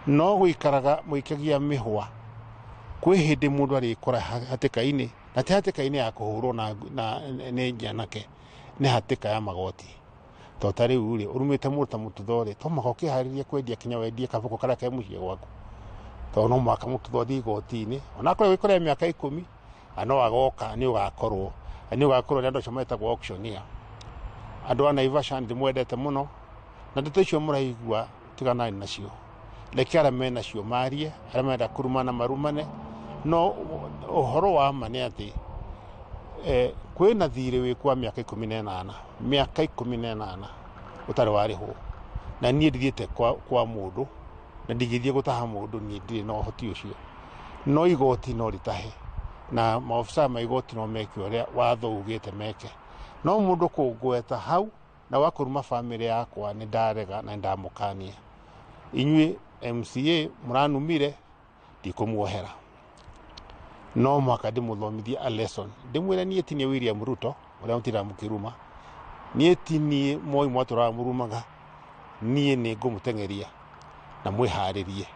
[SPEAKER 30] No guikaraga muikagia mihwa kwi hindi mundu arikora hatika-ini na ti hatika-ini ya kuhurwo na ni njanake ni hatika ya magoti. To riu ri urumite mundu ta Mututho ri to magoke haririe kwendia kinya wendie kabuko kara ke mucie gwaku. To no mwaka Mututho thi goti-ini ona kore wikore miaka 10 ano agoka ni ugakorwo ni andu chameta kwa auctioneer Andũ a Naivasha ndimwendete muno na ndeto icio mũraigua tiganai nacio. Reke arĩa mena cio marie, arĩa menda kurumana marumane, no ũhoro wa ma nĩ atĩ kwĩna thirĩ wĩ kwa mĩaka 18 ũtarĩ warĩhwo. Na niĩ ndithiĩte kwa mũndũ na ndigithie gũtaha mũndũ, niĩ ndirĩ na ũhoti ũcio. No igoti no ritahe na maofisa ma igoti no meke ũrĩa watho ugĩte meke. No mũndũ kũngweta hau na wakuruma family yakwa nĩ ndarega na ndamũkania. Inyuĩ MCA mũranumire ndikũmuohera. No mwaka ndĩmũthomithie a lesson. Ndĩmwĩre niĩ tinie William Ruto ũrĩa mũtira mũkĩruma. Niĩ tinie Moi mwatũra mũrumaga. Niĩ nĩ ngũmũteng'eria na mwĩharĩrie.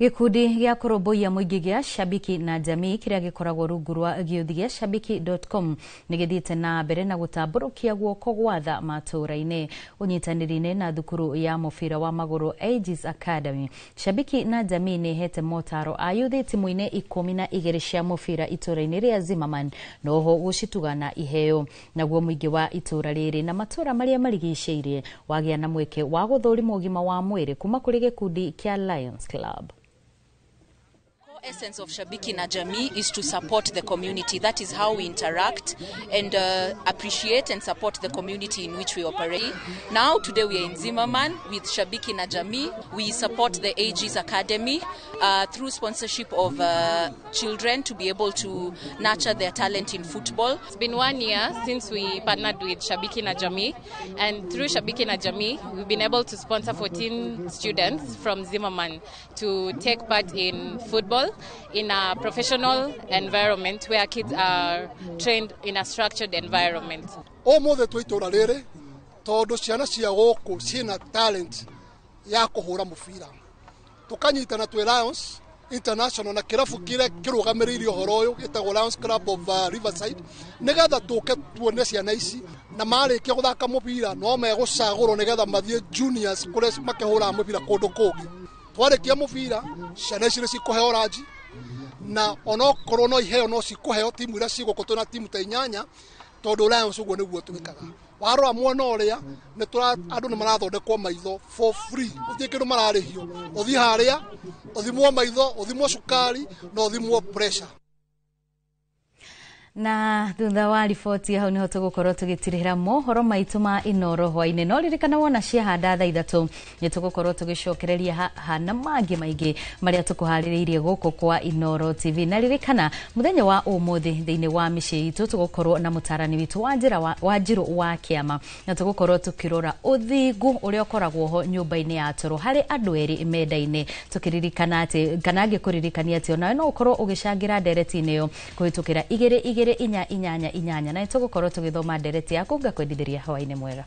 [SPEAKER 1] Gikundi gĩa kũrũmbũiya mũingĩ gĩa Shabiki na Jamii kĩrĩa gĩkoragwo rungu rwa gĩuthi gĩa shabiki.com nĩgĩthiĩte na mbere na gũtambũrũkia guoko gwa tha matũũra-inĩ ũnyitanĩri-inĩ na thukuru ya mũbira wa magũrũ Aegis Academy. Shabiki na Jamii nĩ hete motaro ayuthi timu-inĩ 12 cia mũbira itũũra-inĩ rĩa Zimmerman noho gũcituga na iheo. Naguo mũingĩ wa itũũra rĩrĩ na matũũra marĩa marigicĩirie wagĩa na mweke wa gũthũrimwo ũgima wa mwĩrĩ kuma kũrĩ gĩkundi kĩa Lions Club.
[SPEAKER 4] Essence of Shabiki na Jamii is to support the community. That is how we interact and appreciate and support the community in which we operate. Now, today we are in Zimmerman with Shabiki na Jamii. We support the Aegis Academy through sponsorship of children to be able to nurture their talent in football.
[SPEAKER 7] It's been 1 year since we partnered with Shabiki na Jamii, and through Shabiki na Jamii, we've been able to sponsor 14 students from Zimmerman to take part in football in a professional environment where kids are trained in a structured environment.
[SPEAKER 9] Omothe twitura riri tondu ciana cia guku ciina talent ya kuhura mubira. Tukanyitana twi Lions International na kirabu kire kirugamiririo horo uyu gitagwo Lions Club of Riverside nigetha tuke tuone ciana ici na marikia guthaka mubira no megucagurwo nigetha mathie juniors kuria makihura mubira kundu kungi. Twarikia mubira ciana ici cikuheo ranji na onokorwo no iheo no cikuheo timu iria cigũkũ na timu ta 8 tondu Lions uguo niguo twikaga. Warora muona uria ni andu ni marathondekwo maitho for free. Uthie kindu mararihio uthi haria uthimwo maitho uthimwo cukari no uthimwo pressure.
[SPEAKER 1] Na thutha wa riboti hau niho tugukorwo tugitirihira mohoro maitu ma Inoro hwaine no ririkana wona ciahanda thaa 3 ni tugukorwo tugicokereria hana mangi maingi maria tukuhaririirie guku kwa Inoro TV. Na ririkana muthenya wa umuthi thiini wa micii itu tugukorwo na mutarani witu wa Njiru wa Kiama na tugukorwo tukirora uthingu uria ukoragwo ho nyumba-ini ya toro hari andu eri menda-ini tukiririkana ati kana ngikuririkania ati ona no ukorwo ugicangira ndereti-ini yo kuhitukira 2 inya na tugukorwo tugithoma ndereti yaku ngakwendithĩria hwainĩ mwega.